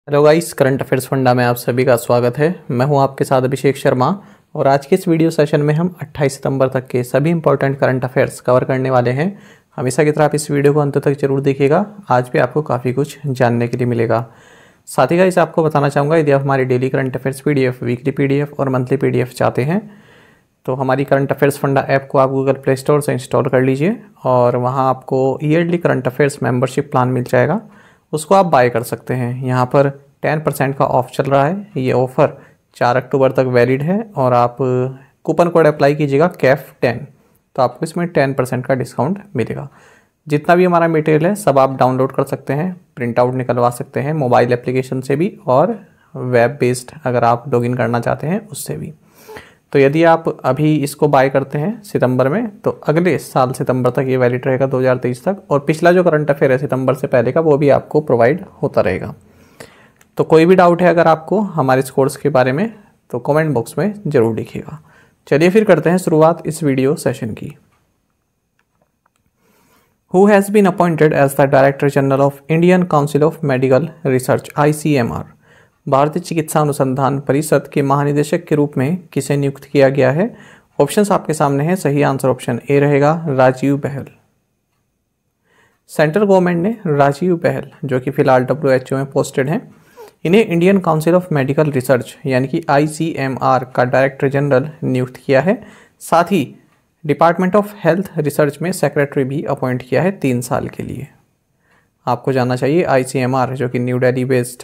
Hello guys, current affairs funda में आप सभी का स्वागत है। मैं हूं आपके साथ अभिषेक शर्मा और आज के इस वीडियो सेशन में हम 28 सितंबर तक के सभी इंपॉर्टेंट करंट अफेयर्स कवर करने वाले हैं। हमेशा की तरह आप इस वीडियो को अंत तक जरूर देखिएगा। आज भी आपको काफ़ी कुछ जानने के लिए मिलेगा। साथ ही गाइस आपको बताना चाहूँगा, यदि आप हमारी daily current affairs PDF, weekly PDF और मंथली PDF चाहते हैं तो हमारी करंट अफेयर्स फंडा ऐप को आप गूगल प्ले स्टोर से इंस्टॉल कर लीजिए और वहाँ आपको yearly current affairs membership plan मिल जाएगा। उसको आप बाय कर सकते हैं। यहाँ पर 10% का ऑफ चल रहा है। ये ऑफ़र 4 अक्टूबर तक वैलिड है और आप कूपन कोड अप्लाई कीजिएगा CAF10 तो आपको इसमें 10% का डिस्काउंट मिलेगा। जितना भी हमारा मटेरियल है सब आप डाउनलोड कर सकते हैं, प्रिंट आउट निकलवा सकते हैं मोबाइल एप्लीकेशन से भी और वेब बेस्ड अगर आप लॉगिन करना चाहते हैं उससे भी। तो यदि आप अभी इसको बाय करते हैं सितंबर में तो अगले साल सितंबर तक ये वैलिड रहेगा 2023 तक, और पिछला जो करंट अफेयर है सितंबर से पहले का वो भी आपको प्रोवाइड होता रहेगा। तो कोई भी डाउट है अगर आपको हमारे इस कोर्स के बारे में तो कमेंट बॉक्स में ज़रूर लिखिएगा। चलिए फिर करते हैं शुरुआत इस वीडियो सेशन की। Who has been appointed as the Director General of Indian Council of Medical Research (ICMR)? भारतीय चिकित्सा अनुसंधान परिषद के महानिदेशक के रूप में किसे नियुक्त किया गया है? ऑप्शंस आपके सामने हैं। सही आंसर ऑप्शन ए रहेगा, राजीव बहल। सेंट्रल गवर्नमेंट ने राजीव बहल, जो कि फिलहाल WHO में पोस्टेड हैं, इन्हें Indian council of medical research यानी कि ICMR का डायरेक्टर जनरल नियुक्त किया है। साथ ही डिपार्टमेंट ऑफ हेल्थ रिसर्च में सेक्रेटरी भी अपॉइंट किया है 3 साल के लिए। आपको जानना चाहिए ICMR जो कि न्यू दिल्ली बेस्ड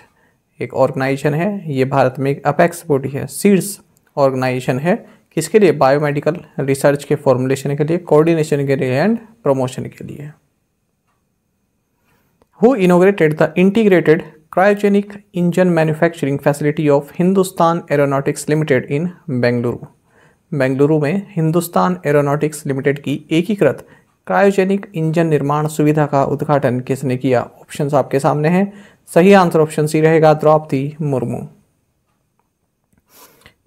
एक ऑर्गेनाइजेशन है, ये भारत में एक अपेक्स बॉडी है, शीर्ष ऑर्गेनाइजेशन है। किसके लिए? बायोमेडिकल रिसर्च के फॉर्मुलेशन के लिए, कोऑर्डिनेशन के लिए एंड प्रमोशन के लिए। Who inaugurated the integrated cryogenic engine manufacturing facility of Hindustan Aeronautics Limited in Bengaluru? Bengaluru में हिंदुस्तान एरोनॉटिक्स लिमिटेड की एकीकृत क्रायोजेनिक इंजन निर्माण सुविधा का उद्घाटन किसने किया? ऑप्शंस आपके सामने हैं। सही आंसर ऑप्शन सी रहेगा, द्रौपदी मुर्मू।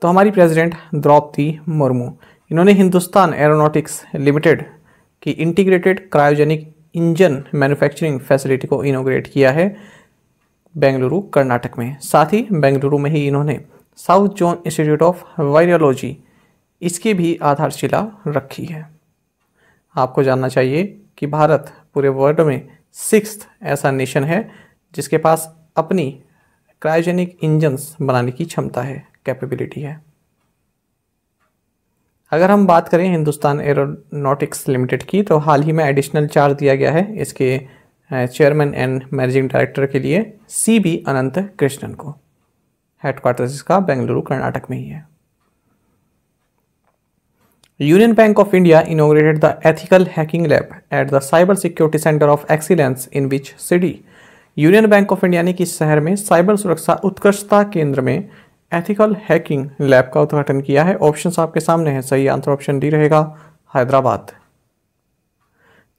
तो हमारी प्रेसिडेंट द्रौपदी मुर्मू, इन्होंने हिंदुस्तान एरोनॉटिक्स लिमिटेड की integrated cryogenic engine manufacturing facility को इनोग्रेट किया है बेंगलुरु कर्नाटक में। साथ ही बेंगलुरु में ही इन्होंने south zone institute of virology इसकी भी आधारशिला रखी है। आपको जानना चाहिए कि भारत पूरे वर्ल्ड में 6th ऐसा नेशन है जिसके पास अपनी क्रायोजेनिक इंजन्स बनाने की क्षमता है, कैपेबिलिटी है। अगर हम बात करें हिंदुस्तान एरोनॉटिक्स लिमिटेड की तो हाल ही में एडिशनल चार्ज दिया गया है इसके चेयरमैन एंड मैनेजिंग डायरेक्टर के लिए CB अनंत कृष्णन को। हेडक्वार्टर्स इसका बेंगलुरु कर्नाटक में ही है। Union Bank of India inaugurated the Ethical Hacking Lab at the Cyber Security Center of Excellence in which city? Union bank of India ने किस शहर में साइबर सुरक्षा उत्कृष्टता केंद्र में एथिकल हैकिंग लैब का उद्घाटन किया है? ऑप्शंस आपके सामने हैं। सही आंसर ऑप्शन डी रहेगा, हैदराबाद।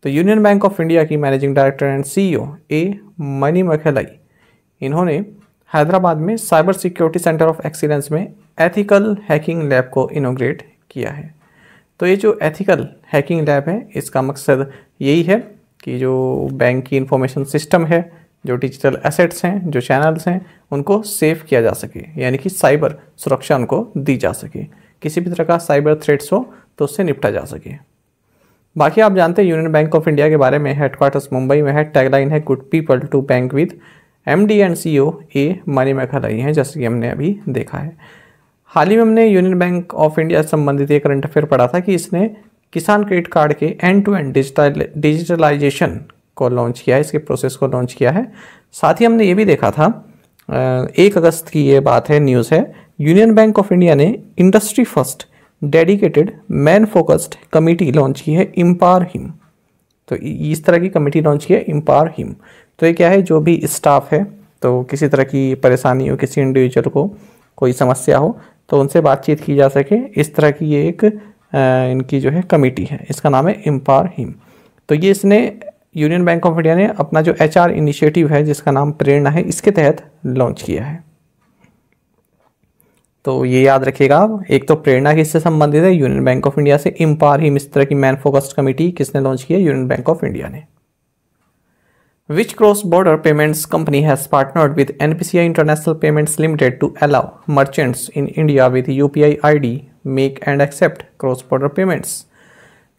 तो यूनियन बैंक ऑफ इंडिया की managing director and CEO A मणिमेखलाई, इन्होंने हैदराबाद में cyber security centre of excellence में एथिकल हैकिंग लैब को इनोग्रेट किया है। तो ये जो एथिकल हैकिंग लैब है इसका मकसद यही है कि जो बैंक की इंफॉर्मेशन सिस्टम है, जो डिजिटल एसेट्स हैं, जो चैनल्स हैं, उनको सेव किया जा सके, यानी कि साइबर सुरक्षा उनको दी जा सके। किसी भी तरह का साइबर थ्रेट्स हो तो उससे निपटा जा सके। बाकी आप जानते हैं यूनियन बैंक ऑफ इंडिया के बारे में, हेडक्वार्टर्स मुंबई में है, टैगलाइन है good people to bank with, MD एंड CEO A मणिमेखलाई हैं, जैसे कि हमने अभी देखा है। हाल ही में हमने यूनियन बैंक ऑफ इंडिया से संबंधित एक करंट अफेयर पढ़ा था कि इसने किसान क्रेडिट कार्ड के एंड टू एंड डिजिटलाइजेशन को लॉन्च किया है, इसके प्रोसेस को लॉन्च किया है। साथ ही हमने ये भी देखा था 1 अगस्त की ये बात है, न्यूज़ है, यूनियन बैंक ऑफ इंडिया ने industry first dedicated man focused committee launch की है, एम्पावर हिम। तो इस तरह की कमेटी लॉन्च की है, एम्पावर हिम। तो ये क्या है, जो भी स्टाफ है तो किसी तरह की परेशानी हो, किसी इंडिविजुअल को कोई समस्या हो तो उनसे बातचीत की जा सके, इस तरह की ये एक इनकी जो है कमेटी है, इसका नाम है एम्पावर हिम। तो ये इसने यूनियन बैंक ऑफ इंडिया ने अपना जो HR इनिशिएटिव है जिसका नाम प्रेरणा है, इसके तहत लॉन्च किया है। तो ये याद रखिएगा आप, एक तो प्रेरणा किससे संबंधित है, यूनियन बैंक ऑफ इंडिया से। एम्पावर हिम इस तरह की मैन फोकस्ड कमेटी किसने लॉन्च की है, यूनियन बैंक ऑफ इंडिया ने। Which cross-border payments company has partnered with NPCI International Payments Limited to allow merchants in India with UPI ID make and accept cross-border payments?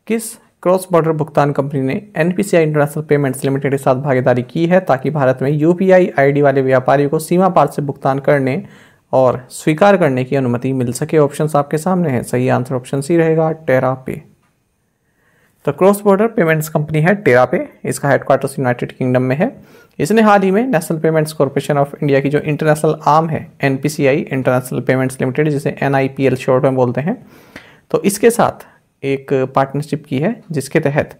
किस cross border भुगतान company ने NPCI international payments limited के साथ भागीदारी की है ताकि भारत में UPI ID वाले व्यापारियों को सीमा पार से भुगतान करने और स्वीकार करने की अनुमति मिल सके? ऑप्शंस आपके सामने हैं। सही आंसर ऑप्शन सी रहेगा, टेरापे। तो क्रॉस बॉर्डर पेमेंट्स कंपनी है टेरापे। इसका हेडक्वार्टर्स यूनाइटेड किंगडम में है। इसने हाल ही में national payments corporation of India की जो इंटरनेशनल आर्म है NPCI इंटरनेशनल पेमेंट्स लिमिटेड, जिसे NIPL शॉर्ट में बोलते हैं, तो इसके साथ एक पार्टनरशिप की है जिसके तहत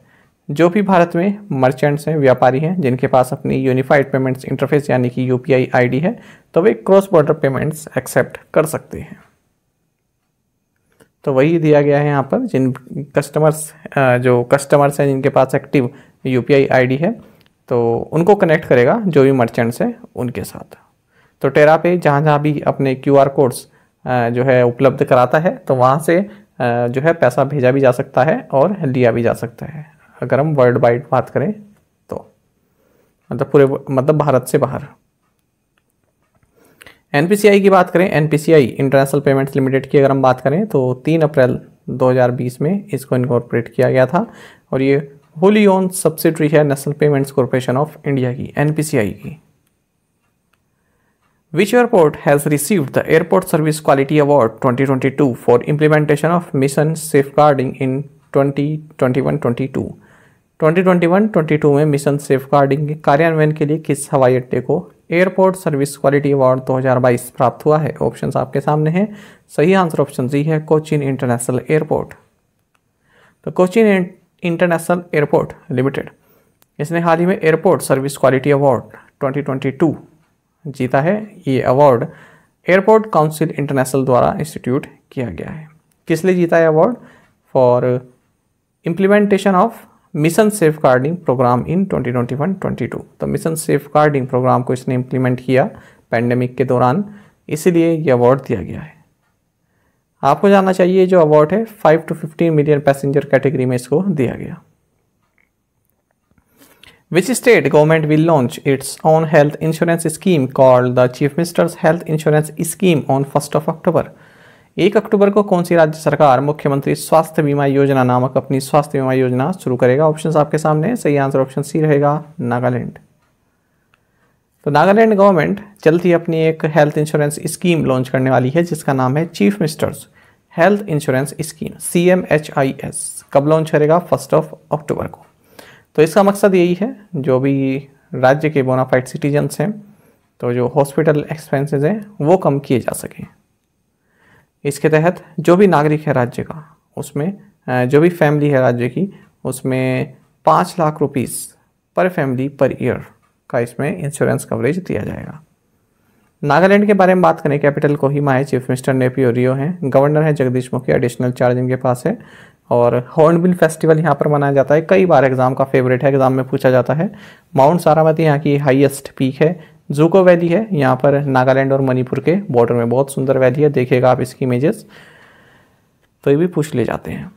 जो भी भारत में मर्चेंट्स हैं, व्यापारी हैं, जिनके पास अपनी यूनिफाइड पेमेंट्स इंटरफेस यानी कि UPI ID है, तो वे क्रॉस बॉर्डर पेमेंट्स एक्सेप्ट कर सकते हैं। तो वही दिया गया है यहाँ पर, जिन कस्टमर्स हैं जिनके पास एक्टिव UPI ID है, तो उनको कनेक्ट करेगा जो भी मर्चेंट्स हैं उनके साथ। तो टेरापे जहाँ जहाँ भी अपने QR कोड्स जो है उपलब्ध कराता है, तो वहाँ से जो है पैसा भेजा भी जा सकता है और लिया भी जा सकता है। अगर हम वर्ल्ड वाइड बात करें तो मतलब भारत से बाहर। NPCI की बात करें, NPCI इंटरनेशनल पेमेंट्स लिमिटेड की अगर हम बात करें तो 3 अप्रैल 2020 में इसको इनकॉर्पोरेट किया गया था और ये होली ओन सब्सिडरी है national payments corporation of India की, NPCI की। Which airport has received the Airport Service Quality Award 2022 for implementation of mission safeguarding in 2021-22? 2021-22 में मिशन सेफगार्डिंग के कार्यान्वयन के लिए किस हवाई अड्डे को एयरपोर्ट सर्विस क्वालिटी अवार्ड 2022 प्राप्त हुआ है? ऑप्शंस आपके सामने हैं। सही आंसर ऑप्शन सी है, कोचीन इंटरनेशनल एयरपोर्ट। तो कोचीन इंटरनेशनल एयरपोर्ट लिमिटेड, इसने हाल ही में एयरपोर्ट सर्विस क्वालिटी अवार्ड 2022 जीता है। ये अवार्ड एयरपोर्ट काउंसिल इंटरनेशनल द्वारा इंस्टीट्यूट किया गया है। किस लिए जीता है award? For implementation of mission safeguarding programme in 2021-22। तो मिशन सेफगार्डिंग प्रोग्राम को इसने इम्प्लीमेंट किया पैंडेमिक के दौरान, इसीलिए ये अवार्ड दिया गया है। आपको जानना चाहिए जो अवार्ड है 5 to 15 मिलियन पैसेंजर कैटेगरी में इसको दिया गया। Which state government will launch its own health insurance scheme called the Chief Minister's Health Insurance Scheme on 1st of October? 1 अक्टूबर को कौन सी राज्य सरकार मुख्यमंत्री स्वास्थ्य बीमा योजना नामक अपनी स्वास्थ्य बीमा योजना शुरू करेगा? ऑप्शंस आपके सामने हैं। सही आंसर ऑप्शन सी रहेगा, नागालैंड। तो नागालैंड गवर्नमेंट जल्द ही अपनी एक हेल्थ इंश्योरेंस स्कीम लॉन्च करने वाली है जिसका नाम है chief ministers health insurance scheme, CMHIS। कब लॉन्च करेगा? 1 अक्टूबर को। तो इसका मकसद यही है, जो भी राज्य के बोनाफाइड सिटीजन्स हैं, तो जो हॉस्पिटल एक्सपेंसेस हैं वो कम किए जा सकें। इसके तहत जो भी नागरिक है राज्य का, उसमें जो भी फैमिली है राज्य की, उसमें 5 लाख रुपीस पर फैमिली पर ईयर का इसमें इंश्योरेंस कवरेज दिया जाएगा। नागालैंड के बारे में बात करें, कैपिटल कोहिमा है, चीफ मिनिस्टर नेपियो रियो हैं, गवर्नर है जगदीश मुखी, एडिशनल चार्ज इनके पास है। और हॉर्नबिल फेस्टिवल यहाँ पर मनाया जाता है, कई बार एग्जाम का फेवरेट है, एग्जाम में पूछा जाता है। माउंट सारामती यहाँ की हाईएस्ट पीक है। जूको वैली है यहाँ पर नागालैंड और मणिपुर के बॉर्डर में, बहुत सुंदर वैली है, देखिएगा आप इसकी इमेजेस, तो ये भी पूछ ले जाते हैं।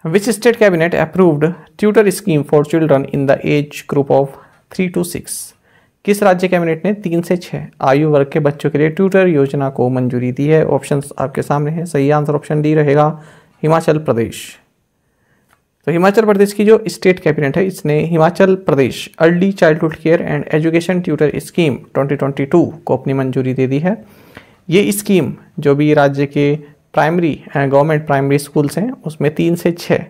Which state cabinet approved tutor scheme for children in the age group of 3 to 6? किस राज्य कैबिनेट ने 3 से 6 आयु वर्ग के बच्चों के लिए ट्यूटर योजना को मंजूरी दी है? ऑप्शंस आपके सामने हैं। सही आंसर ऑप्शन डी रहेगा, हिमाचल प्रदेश। तो हिमाचल प्रदेश की जो स्टेट कैबिनेट है, इसने Himachal Pradesh early childhood care and education tutor scheme 2022 को अपनी मंजूरी दे दी है। ये स्कीम जो भी राज्य के प्राइमरी गवर्नमेंट प्राइमरी स्कूल्स हैं, उसमें 3 से 6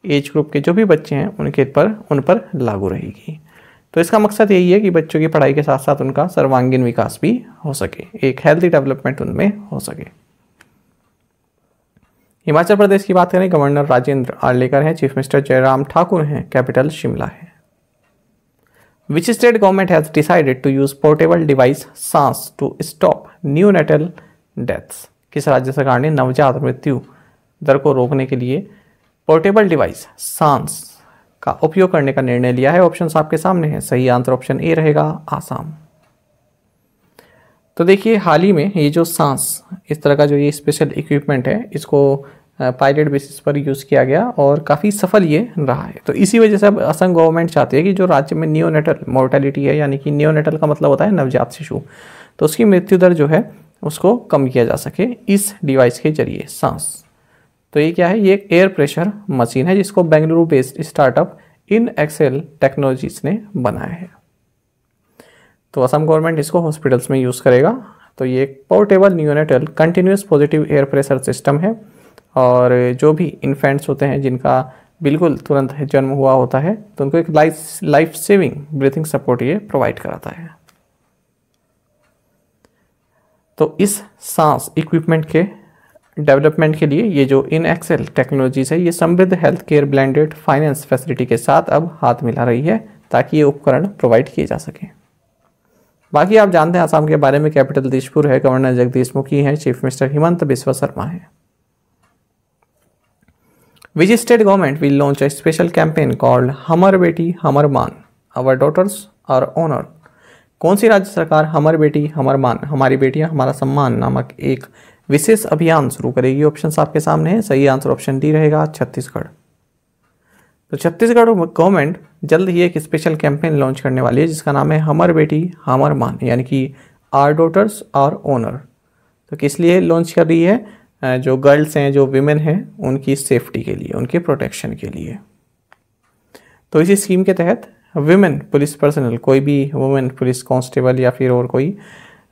एज ग्रुप के जो भी बच्चे हैं उन पर लागू रहेगी। तो इसका मकसद यही है कि बच्चों की पढ़ाई के साथ साथ उनका सर्वांगीण विकास भी हो सके, एक हेल्थी डेवलपमेंट उनमें हो सके। हिमाचल प्रदेश की बात करें, गवर्नर राजेंद्र आर्लेकर हैं, चीफ मिनिस्टर जयराम ठाकुर हैं, कैपिटल शिमला है। Which state government has decided to use portable device Saans to stop neonatal deaths? किस राज्य सरकार ने नवजात मृत्यु दर को रोकने के लिए पोर्टेबल डिवाइस सांस का उपयोग करने का निर्णय लिया है? ऑप्शंस आपके सामने हैं। सही आंसर ऑप्शन ए रहेगा, आसाम। तो देखिए, हाल ही में ये जो सांस, इस तरह का जो ये स्पेशल इक्विपमेंट है, इसको पायलट बेसिस पर यूज़ किया गया और काफ़ी सफल ये रहा है। तो इसी वजह से अब असम गवर्नमेंट चाहती है कि जो राज्य में नियोनेटल मोर्टेलिटी है, यानी कि नियोनेटल का मतलब होता है नवजात शिशु, तो उसकी मृत्यु दर जो है उसको कम किया जा सके इस डिवाइस के जरिए सांस। तो ये क्या है, ये एक एयर प्रेशर मशीन है जिसको Bengaluru based startup Innaccel technologies ने बनाया है। तो असम गवर्नमेंट इसको हॉस्पिटल्स में यूज़ करेगा। तो ये एक portable neonatal continuous positive air pressure system है और जो भी इन्फेंट्स होते हैं जिनका बिल्कुल तुरंत जन्म हुआ होता है तो उनको एक लाइफ सेविंग ब्रीथिंग सपोर्ट ये प्रोवाइड कराता है। तो इस सांस इक्विपमेंट के डेवलपमेंट के लिए ये जो इन एक्सेल टेक्नोलॉजीज है ये समृद्ध health care blended finance facility के साथ अब हाथ मिला रही है ताकि ये उपकरण प्रोवाइड किए जा सकें। बाकी आप जानते हैं आसाम के बारे में, कैपिटल दिसपुर है, गवर्नर जगदीश मुखी हैं, चीफ मिनिस्टर हिमंत बिस्वा शर्मा है। Which state government will launch a special campaign called हमर बेटी हमर मान, our daughters our honor? कौन सी राज्य सरकार हमर बेटी हमर मान, हमारी बेटियां हमारा सम्मान नामक एक विशेष अभियान शुरू करेगी? ऑप्शन आपके सामने है। सही आंसर ऑप्शन डी रहेगा, छत्तीसगढ़। तो छत्तीसगढ़ गवर्नमेंट जल्द ही एक स्पेशल कैंपेन लॉन्च करने वाली है जिसका नाम है हमर बेटी हमर मान, यानी कि आर डॉटर्स आर ओनर। तो किस लिए लॉन्च कर रही है? जो गर्ल्स हैं, जो विमेन हैं, उनकी सेफ्टी के लिए, उनके प्रोटेक्शन के लिए। तो इसी स्कीम के तहत विमेन पुलिस पर्सनल, कोई भी वुमेन पुलिस कांस्टेबल या फिर और कोई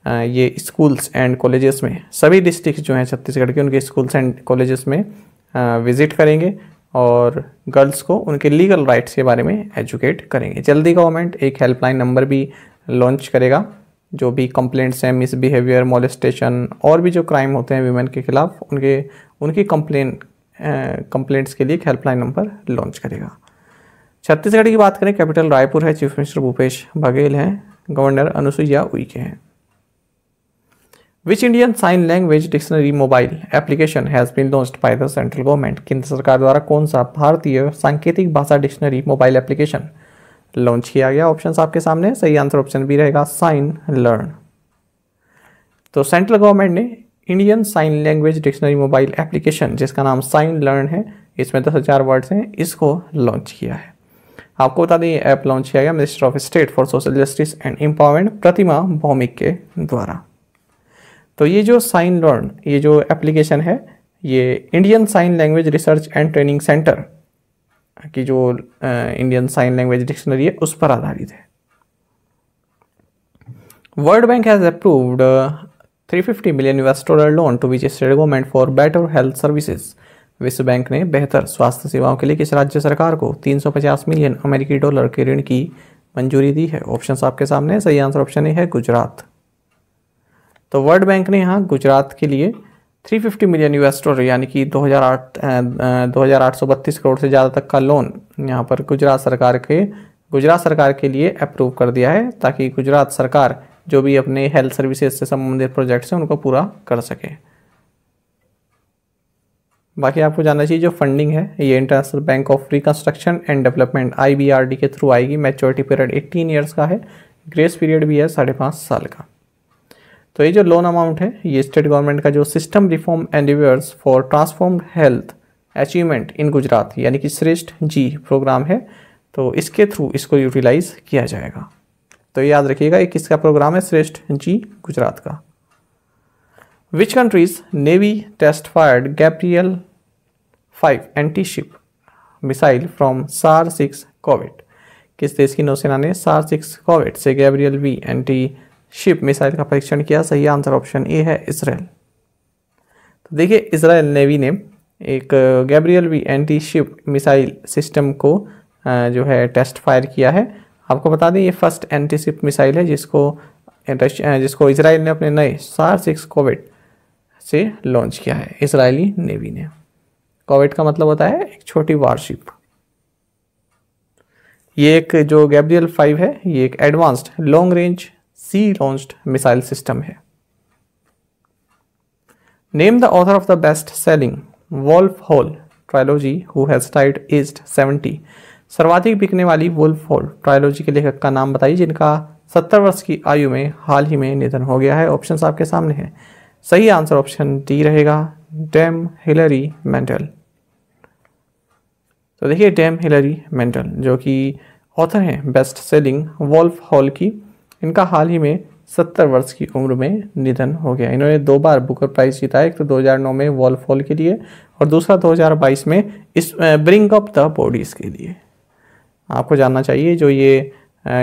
ये स्कूल्स एंड कॉलेजेस में, सभी डिस्ट्रिक्ट जो हैं छत्तीसगढ़ के, उनके स्कूल्स एंड कॉलेजेस में विजिट करेंगे और गर्ल्स को उनके लीगल राइट्स के बारे में एजुकेट करेंगे। जल्दी गवर्नमेंट एक हेल्पलाइन नंबर भी लॉन्च करेगा। जो भी कंप्लेंट्स हैं, मिसबिहेवियर, मोलेस्टेशन और भी जो क्राइम होते हैं विमेन के खिलाफ, उनकी कंप्लेंट्स के लिए एक हेल्पलाइन नंबर लॉन्च करेगा। छत्तीसगढ़ की बात करें, कैपिटल रायपुर है, चीफ मिनिस्टर भूपेश बघेल हैं, गवर्नर अनुसुईया उइके हैं। Which Indian sign language dictionary mobile application has been launched by the central government? केंद्र सरकार द्वारा कौन सा भारतीय सांकेतिक भाषा डिक्शनरी मोबाइल एप्लीकेशन लॉन्च किया गया? ऑप्शंस आपके सामने। सही आंसर ऑप्शन बी रहेगा, साइन लर्न। तो सेंट्रल गवर्नमेंट ने Indian sign language dictionary mobile application, जिसका नाम साइन लर्न है, इसमें 10,000 वर्ड्स हैं, इसको लॉन्च किया है। आपको बता दें ये ऐप लॉन्च किया गया minister of state for social justice and empowerment Pratima Bhoumik के द्वारा। तो ये जो साइन लर्न, ये जो एप्लीकेशन है, ये Indian sign language research and training centre की जो इंडियन साइन लैंग्वेज डिक्शनरी है उस पर आधारित है। World Bank has approved $350 million loan to which state government for better health services. विश्व बैंक ने बेहतर स्वास्थ्य सेवाओं के लिए किस राज्य सरकार को $350 मिलियन के ऋण की मंजूरी दी है? ऑप्शंस आपके सामने। सही आंसर ऑप्शन ए है, गुजरात। तो वर्ल्ड बैंक ने यहाँ गुजरात के लिए $350 मिलियन यानी कि 2,832 करोड़ से ज़्यादा तक का लोन यहाँ पर गुजरात सरकार के लिए अप्रूव कर दिया है, ताकि गुजरात सरकार जो भी अपने हेल्थ सर्विसेज से संबंधित प्रोजेक्ट्स हैं उनको पूरा कर सके। बाकी आपको जानना चाहिए जो फंडिंग है ये international bank of reconstruction and development IBRD के थ्रू आएगी। मैच्योरिटी पीरियड 18 ईयर्स का है, ग्रेस पीरियड भी है 5.5 साल का। तो ये जो लोन अमाउंट है ये स्टेट गवर्नमेंट का जो system reform endeavours for transformed health achievement in Gujarat यानी कि श्रेष्ठ जी प्रोग्राम है, तो इसके थ्रू इसको यूटिलाइज किया जाएगा। तो याद रखिएगा ये किसका प्रोग्राम है? श्रेष्ठ जी गुजरात का। Which countries navy test fired Gabriel 5 anti ship missile from SAR-6 corvette? किस देश की नौसेना ने SAR-6 कॉवेट से Gabriel V anti ship missile का परीक्षण किया? सही आंसर ऑप्शन ए है, इजराइल। तो देखिए इजराइल नेवी ने एक Gabriel V anti ship missile system को जो है टेस्ट फायर किया है। आपको बता दें ये फर्स्ट एंटी शिप मिसाइल है जिसको इजराइल ने अपने नए SAR-6 कॉवेट से लॉन्च किया है, इजरायली नेवी ने। कॉवेट का मतलब होता है एक छोटी वारशिप। ये एक जो गैब्रियल 5 है ये एक advanced long range sea launched missile system है। Name the author of the best selling Wolf Hall trilogy who has died aged 70। सर्वाधिक बिकने वाली वुल्फ हॉल ट्रायलॉजी के लेखक का नाम बताइए जिनका 70 वर्ष की आयु में हाल ही में निधन हो गया है। ऑप्शंस आपके सामने हैं। सही आंसर ऑप्शन डी रहेगा, डेम हिलरी मेंटल। तो देखिए डेम हिलरी मेंटल जो कि ऑथर हैं बेस्ट सेलिंग वॉल्फ हॉल की, इनका हाल ही में 70 वर्ष की उम्र में निधन हो गया। इन्होंने 2 बार बुकर प्राइज जीता है, एक तो 2009 में वॉल्फ हॉल के लिए और दूसरा 2022 में इस ब्रिंग अप द बॉडीज के लिए। आपको जानना चाहिए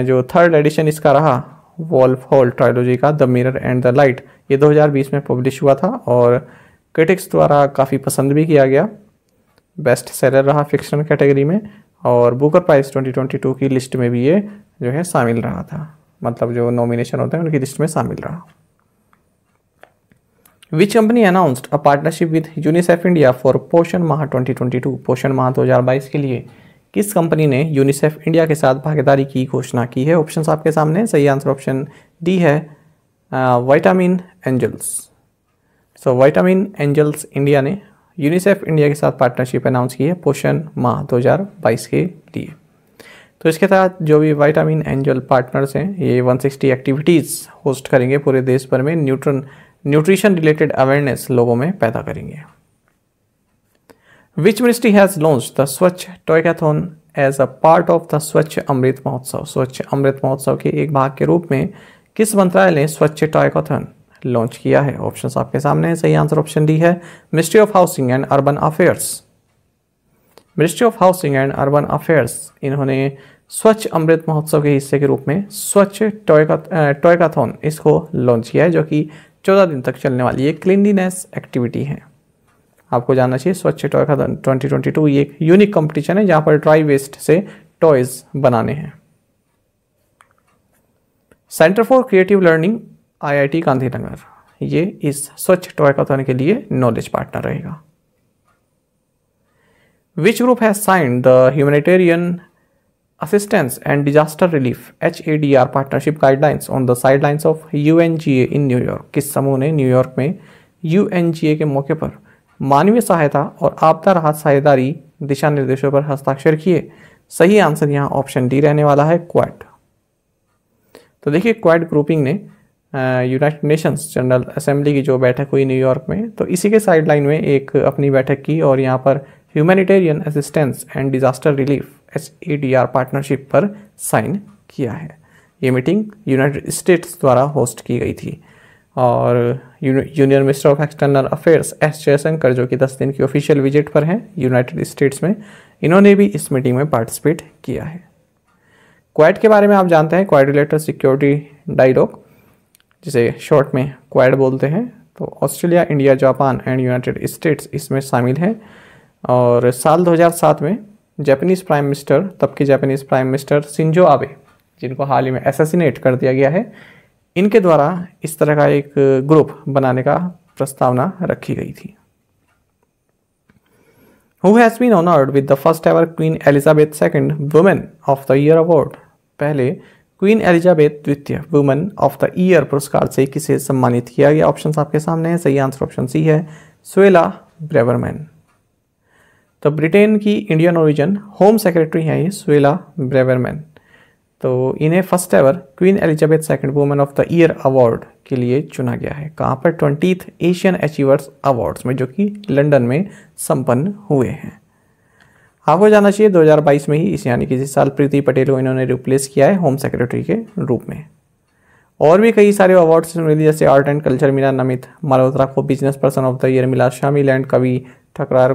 जो थर्ड एडिशन इसका रहा वॉल्फ हॉल ट्रायोलॉजी का the mirror and the light, ये 2020 में पब्लिश हुआ था और क्रिटिक्स द्वारा काफ़ी पसंद भी किया गया। बेस्ट सेलर रहा फिक्शन कैटेगरी में और बुकर प्राइज 2022 की लिस्ट में भी ये जो है शामिल रहा था, मतलब जो नॉमिनेशन होते हैं उनकी लिस्ट में शामिल रहा। Which company announced a partnership with UNICEF India for पोषण माह 2022? पोषण माह 2022 के लिए किस कंपनी ने यूनिसेफ इंडिया के साथ भागीदारी की घोषणा की है? ऑप्शंस आपके सामने, सही आंसर ऑप्शन डी है Vitamin Angels. So Vitamin Angels India ने यूनिसेफ इंडिया के साथ पार्टनरशिप अनाउंस की है पोषण माह 2022 के लिए। तो इसके तहत जो भी विटामिन एंजल पार्टनर्स हैं ये 160 एक्टिविटीज़ होस्ट करेंगे पूरे देश भर में, न्यूट्रिशन रिलेटेड अवेयरनेस लोगों में पैदा करेंगे। Which ministry has launch the Swachh Toycathon as a part of the Swachh Amrit महोत्सव? स्वच्छ अमृत महोत्सव के एक भाग के रूप में किस मंत्रालय ने स्वच्छ टॉयकैथॉन लॉन्च किया है? ऑप्शंस आपके सामने है, सही आंसर ऑप्शन डी है ministry of housing and urban affairs. Ministry of housing and urban affairs इन्होंने स्वच्छ अमृत महोत्सव के हिस्से के रूप में स्वच्छ टॉयकैथॉन इसको लॉन्च किया है, जो कि 14 दिन तक चलने वाली एक क्लीनलीनेस एक्टिविटी है। आपको जानना चाहिए स्वच्छ टॉयकैथॉन 2022 ये एक यूनिक कंपटीशन है जहां पर ड्राई वेस्ट से टॉयज बनाने हैं। Centre for creative learning IIT Gandhinagar ये इस स्वच्छ टॉयकैथॉन के लिए नॉलेज पार्टनर रहेगा। Which group has signed the humanitarian assistance and disaster relief HADR partnership guidelines on the sidelines of UNGA in New York? किस समूह ने न्यूयॉर्क में UNGA के मौके पर मानवीय सहायता और आपदा राहत साझेदारी दिशा निर्देशों पर हस्ताक्षर किए? सही आंसर यहाँ ऑप्शन डी रहने वाला है क्वाड। तो देखिए क्वाड ग्रुपिंग ने यूनाइटेड नेशंस जनरल असेंबली की जो बैठक हुई न्यूयॉर्क में, तो इसी के साइडलाइन में एक अपनी बैठक की और यहाँ पर humanitarian assistance and disaster relief HADR partnership पर साइन किया है। ये मीटिंग यूनाइटेड स्टेट्स द्वारा होस्ट की गई थी और union minister of external affairs S Jaishankar जो कि 10 दिन की ऑफिशियल विजिट पर हैं यूनाइटेड स्टेट्स में, इन्होंने भी इस मीटिंग में पार्टिसिपेट किया है। क्वाड के बारे में आप जानते हैं, क्वाड्रिलेटरल सिक्योरिटी डायलॉग जिसे शॉर्ट में क्वाड बोलते हैं। तो Australia, India, Japan and United states इसमें शामिल हैं और साल 2007 में जापानीज़ प्राइम मिनिस्टर, तब के Japanese prime minister Shinzo Abe, जिनको हाल ही में असैसिनेट कर दिया गया है, इनके द्वारा इस तरह का एक ग्रुप बनाने का प्रस्तावना रखी गई थी। Who has been honored with the first ever Queen Elizabeth II Women of the Year award? पहले क्वीन एलिजाबेथ द्वितीय वुमेन ऑफ द ईयर पुरस्कार से किसे सम्मानित किया गया? ऑप्शंस आपके सामने है, सही आंसर ऑप्शन सी है स्वेला ब्रेवरमैन। तो ब्रिटेन की इंडियन ओरिजिन होम सेक्रेटरी हैं ये स्वेला ब्रेवरमैन। तो इन्हें first ever queen Elizabeth II women of the year award के लिए चुना गया है। कहाँ पर? 20th एशियन अचीवर्स अवार्ड्स में, जो कि लंदन में संपन्न हुए हैं। आपको जानना चाहिए 2022 में ही इस यानी कि इस साल प्रीति पटेल को इन्होंने रिप्लेस किया है होम सेक्रेटरी के रूप में। और भी कई सारे अवार्ड्स मिले, जैसे आर्ट एंड कल्चर मिला नमित मल्होत्रा को, business person of the year मिला शामिल एंड कवि ठकरार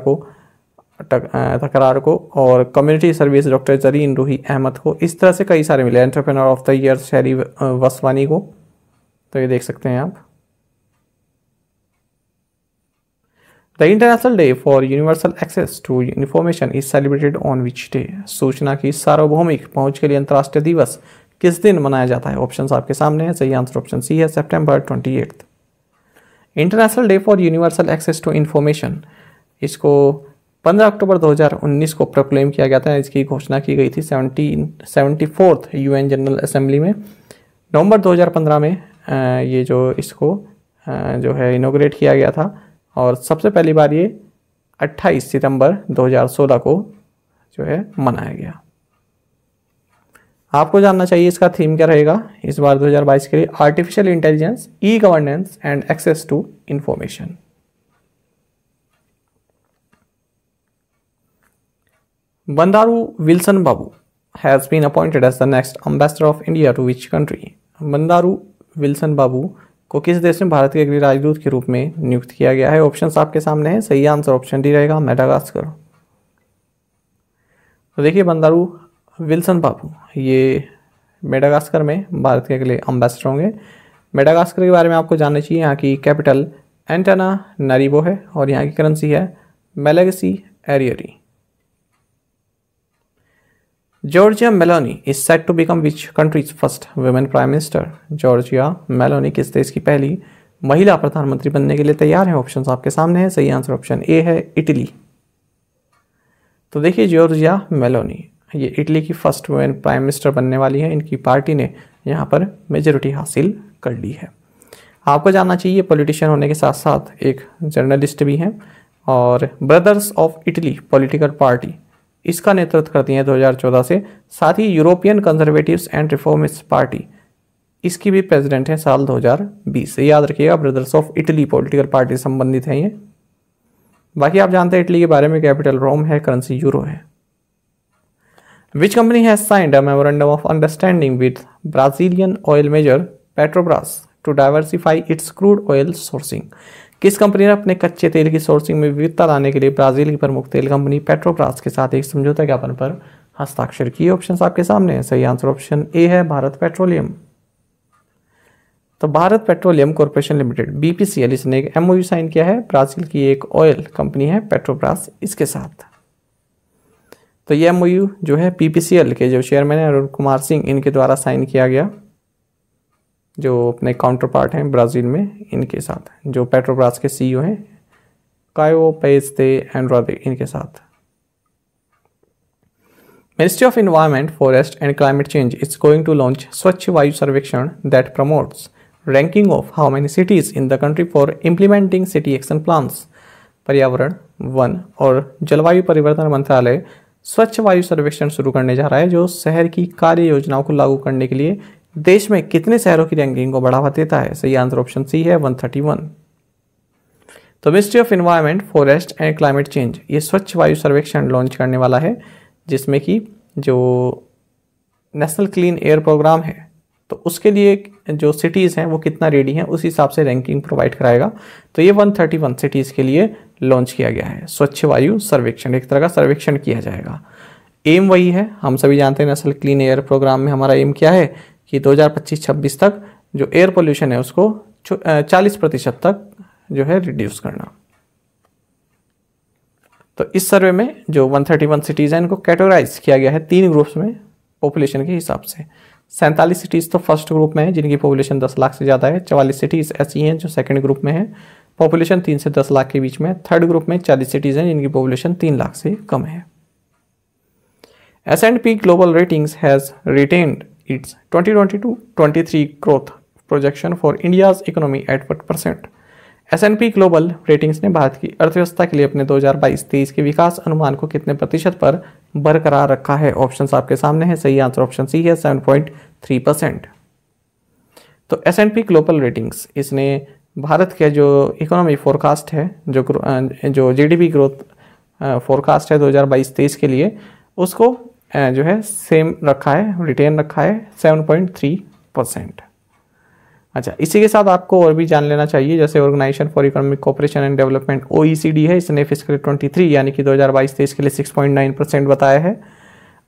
को और community service doctor Zareen Roohi Ahmed को। इस तरह से कई सारे मिले, एंटरप्रेन्योर ऑफ द ईयर शहरी वसवानी को। तो ये देख सकते हैं आप। The International Day for Universal Access to Information is celebrated on which day? सूचना की सार्वभौमिक पहुंच के लिए अंतर्राष्ट्रीय दिवस किस दिन मनाया जाता है? ऑप्शंस आपके सामने है, सही आंसर ऑप्शन सी है सितंबर 28। International day for universal access to information, इसको 15 अक्टूबर 2019 को प्रोक्लेम किया गया था। इसकी घोषणा की गई थी 74th UN जनरल असेंबली में। नवंबर 2015 में ये जो इसको जो है इनोग्रेट किया गया था और सबसे पहली बार ये 28 सितंबर 2016 को जो है मनाया गया। आपको जानना चाहिए इसका थीम क्या रहेगा इस बार 2022 के लिए? Artificial intelligence, e governance and access to information. Bandaru Wilson Babu has been appointed as the next ambassador of India to which country? Bandaru Wilson Babu को किस देश में भारत के अगले राजदूत के रूप में नियुक्त किया गया है? ऑप्शंस आपके सामने हैं। सही आंसर ऑप्शन डी रहेगा, मेडागास्कर। तो देखिए बंदारू विल्सन बाबू ये मेडागास्कर में भारत के अगले एम्बेसडर होंगे। मेडागास्कर के बारे में आपको जानना चाहिए। यहाँ की कैपिटल एंटानानारिवो है और यहाँ की करेंसी है Malagasy ariary. Giorgia Meloni is set to become which country's first women prime minister? Giorgia Meloni किस देश की पहली महिला प्रधानमंत्री बनने के लिए तैयार है? ऑप्शंस आपके सामने है। सही आंसर ऑप्शन ए है, इटली। तो देखिए जॉर्जिया मेलोनी ये इटली की फर्स्ट वुमेन प्राइम मिनिस्टर बनने वाली है। इनकी पार्टी ने यहाँ पर मेजोरिटी हासिल कर ली है। आपको जानना चाहिए पॉलिटिशियन होने के साथ साथ एक जर्नलिस्ट भी हैं और Brothers of Italy political party इसका नेतृत्व करती हैं 2014 से। साथ ही European Conservatives and Reformist party इसकी भी प्रेसिडेंट है साल 2020 से। याद रखिएगा Brothers of Italy political party संबंधित है ये। बाकी आप जानते हैं इटली के बारे में, कैपिटल रोम है, करेंसी यूरो है। Which company has signed a memorandum of understanding with Brazilian oil major Petrobras to diversify its crude oil sourcing? किस कंपनी ने अपने कच्चे तेल की सोर्सिंग में विविधता लाने के लिए ब्राजील की प्रमुख तेल कंपनी पेट्रोब्रास के साथ एक समझौता ज्ञापन पर हस्ताक्षर किए? ऑप्शंस आपके सामने हैं। सही आंसर ऑप्शन ए है, भारत पेट्रोलियम। तो Bharat petroleum corporation limited BPCL इसने एक एमओयू साइन किया है ब्राजील की एक ऑयल कंपनी है पेट्रोब्रास इसके साथ। तो ये एमओयू जो है बीपीसीएल के जो चेयरमैन है अरुण कुमार सिंह इनके द्वारा साइन किया गया, जो अपने काउंटर पार्ट हैं ब्राज़ील में इनके साथ, जो पेट्रोब्रास के सीईओ हैं कायो पेस दे एंड्रादे इनके साथ। Ministry of environment, forest and climate change is going to launch Swachh Vayu Sarvekshan that promotes ranking of how many cities in the country for implementing city action plans. पर्यावरण, वन और जलवायु परिवर्तन मंत्रालय स्वच्छ वायु सर्वेक्षण शुरू करने जा रहा है जो शहर की कार्य योजनाओं को लागू करने के लिए देश में कितने शहरों की रैंकिंग को बढ़ावा देता है? सही आंसर ऑप्शन सी है, 131। तो ministry of environment, forest and climate change ये स्वच्छ वायु सर्वेक्षण लॉन्च करने वाला है जिसमें कि जो नेशनल क्लीन एयर प्रोग्राम है तो उसके लिए जो सिटीज़ हैं वो कितना रेडी हैं उस हिसाब से रैंकिंग प्रोवाइड कराएगा। तो ये 131 सिटीज़ के लिए लॉन्च किया गया है स्वच्छ वायु सर्वेक्षण, एक तरह का सर्वेक्षण किया जाएगा। एम वही है, हम सभी जानते हैं नेशनल क्लीन एयर प्रोग्राम में हमारा एम क्या है कि 2025-26 तक जो एयर पोल्यूशन है उसको 40% तक जो है रिड्यूस करना। तो इस सर्वे में जो 131 सिटीज़ हैं इनको कैटेगराइज किया गया है 3 ग्रुप्स में पॉपुलेशन के हिसाब से। 47 सिटीज़ तो फर्स्ट ग्रुप में है जिनकी पॉपुलेशन 10 लाख से ज़्यादा है। 44 सिटीज़ ऐसी हैं जो सेकंड ग्रुप में है, पॉपुलेशन 3 से 10 लाख के बीच में। थर्ड ग्रुप में 40 सिटीज़ हैं जिनकी पॉपुलेशन 3 लाख से कम है। S&P Global Ratings has retained its 2022-23 growth projection for India's economy at what %? S&P Global Ratings ने भारत की अर्थव्यवस्था के लिए अपने 2022-23 के विकास अनुमान को कितने प्रतिशत पर बरकरार रखा है? ऑप्शंस आपके सामने है। सही आंसर ऑप्शन सी है, 7.3%। तो S&P Global Ratings इसने भारत के जो इकोनॉमी फोरकास्ट है, जो GDP ग्रोथ फोरकास्ट है 2022-23 के लिए, उसको जो है सेम रखा है, रिटेन रखा है 7.3%। अच्छा, इसी के साथ आपको और भी जान लेना चाहिए, जैसे organisation for economic cooperation and development OECD है, इसने फिस्कल 23 यानी कि 2022-23 के लिए 6.9% बताया है।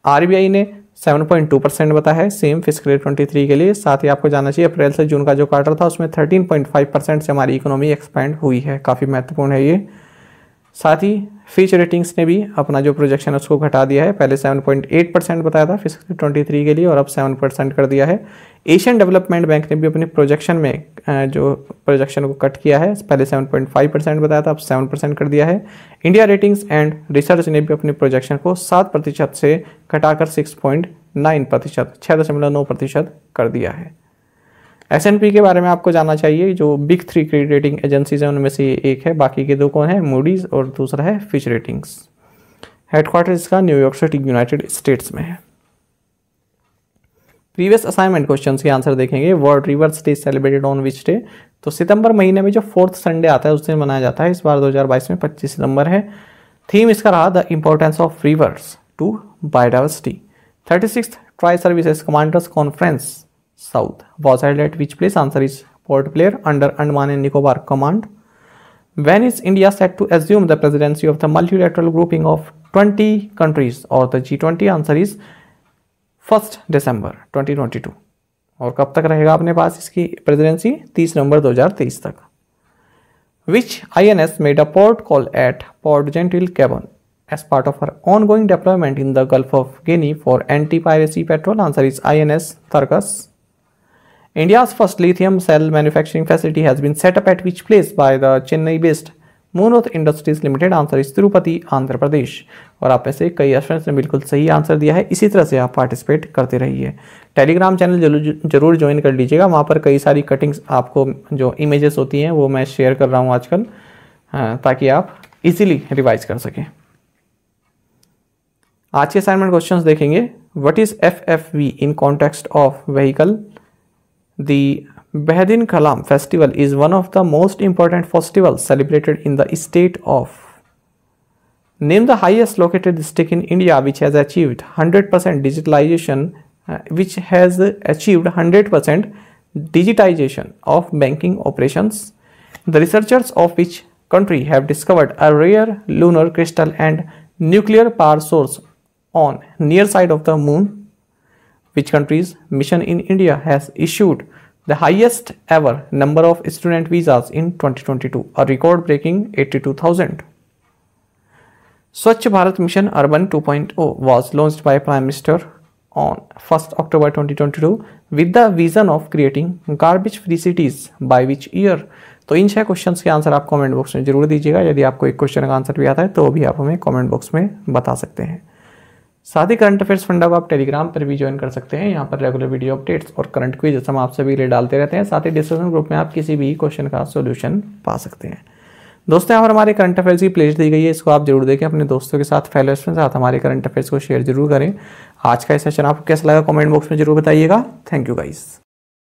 RBI ने 7.2% बताया है सेम फिस्कल 23 के लिए। साथ ही आपको जानना चाहिए अप्रैल से जून का जो क्वार्टर था उसमें 13.5% से हमारी इकोनॉमी एक्सपैंड हुई है, काफ़ी महत्वपूर्ण है ये। साथ ही फिच रेटिंग्स ने भी अपना जो प्रोजेक्शन है उसको घटा दिया है, पहले 7.8% बताया था फिस्कल 23 के लिए और अब 7% कर दिया है। एशियन डेवलपमेंट बैंक ने भी अपने प्रोजेक्शन में जो प्रोजेक्शन को कट किया है, पहले 7.5% बताया था, अब 7% कर दिया है। इंडिया रेटिंग्स एंड रिसर्च ने भी अपने प्रोजेक्शन को 7% से घटाकर 6.9%, 6.9% कर दिया है। S&P के बारे में आपको जानना चाहिए, जो बिग 3 क्रेडिट रेटिंग एजेंसीज हैं उनमें से एक है, बाकी के 2 कौन है? मूडीज और दूसरा है फिच रेटिंग्स। हेडक्वार्टर इसका न्यूयॉर्क सिटी यूनाइटेड स्टेट्स में है। प्रीवियस असाइनमेंट क्वेश्चन के आंसर देखेंगे। World reverse day celebrated on which day? तो सितंबर महीने में जो 4th संडे आता है उस दिन मनाया जाता है। इस बार 2022 में 25 सितंबर है। थीम इसका रहा the importance of reverse to biodiversity. 36th Tri-Services Commanders Conference South was held at which place? Answer is Port Blair under Andaman and Nicobar Command. When is India set to assume the presidency of the multilateral grouping of 20 countries or the G20? Answer is 1st December 2022. और कब तक रहेगा अपने पास इसकी presidency? 30 नवंबर 2023 तक. Which INS made a port call at Port Gentil, Gabon as part of her ongoing deployment in the Gulf of Guinea for anti-piracy patrol? Answer is INS Tarkus. India's first lithium cell manufacturing facility has been set up at which place by the Chennai-based Monoth Industries Limited? Answer is Tirupati, Andhra Pradesh. और आप में से कई students ने बिल्कुल सही answer दिया है. इसी तरह से आप पार्टिसिपेट करते रहिए. टेलीग्राम चैनल जरूर ज्वाइन कर लीजिएगा. वहाँ पर कई सारी कटिंग्स आपको जो इमेजेस होती हैं वो मैं शेयर कर रहा हूँ आजकल, ताकि आप इजीली रिवाइज कर सकें. आज के असाइनमेंट क्वेश्चंस देखेंगे. What is FFV in context of vehicle? The Behadin Kalam festival is one of the most important festivals celebrated in the state of. Name the highest located district in India which has achieved 100% digitalization, of banking operations. The researchers of which country have discovered a rare lunar crystal and nuclear power source on near side of the moon? Which country's mission in India has issued the highest ever number of student visas in 2022, a record-breaking 82,000? Swachh Bharat Mission Urban 2.0 was launched by Prime Minister on 1st October 2022 with the vision of creating garbage-free cities by which year? तो इन 6 questions के answer आप comment box में जरूर दीजिएगा. यदि आपको एक question का आंसर भी आता है तो भी आप हमें कमेंट बॉक्स में बता सकते हैं. साथ ही करंट अफेयर्स फंडा को आप टेलीग्राम पर भी ज्वाइन कर सकते हैं. यहाँ पर रेगुलर वीडियो अपडेट्स और करंट क्विज हम आप सभी लिए डालते रहते हैं. साथ ही डिस्कशन ग्रुप में आप किसी भी क्वेश्चन का सॉल्यूशन पा सकते हैं. दोस्तों, यहाँ पर हमारे करंट अफेयर्स की प्लेलिस्ट दी गई है, इसको आप जरूर देखें. अपने दोस्तों के साथ, फेलोज के साथ हमारे करंट अफेयर्स को शेयर जरूर करें. आज का सेशन आपको कैसा लगा कमेंट बॉक्स में जरूर बताइएगा. Thank you guys.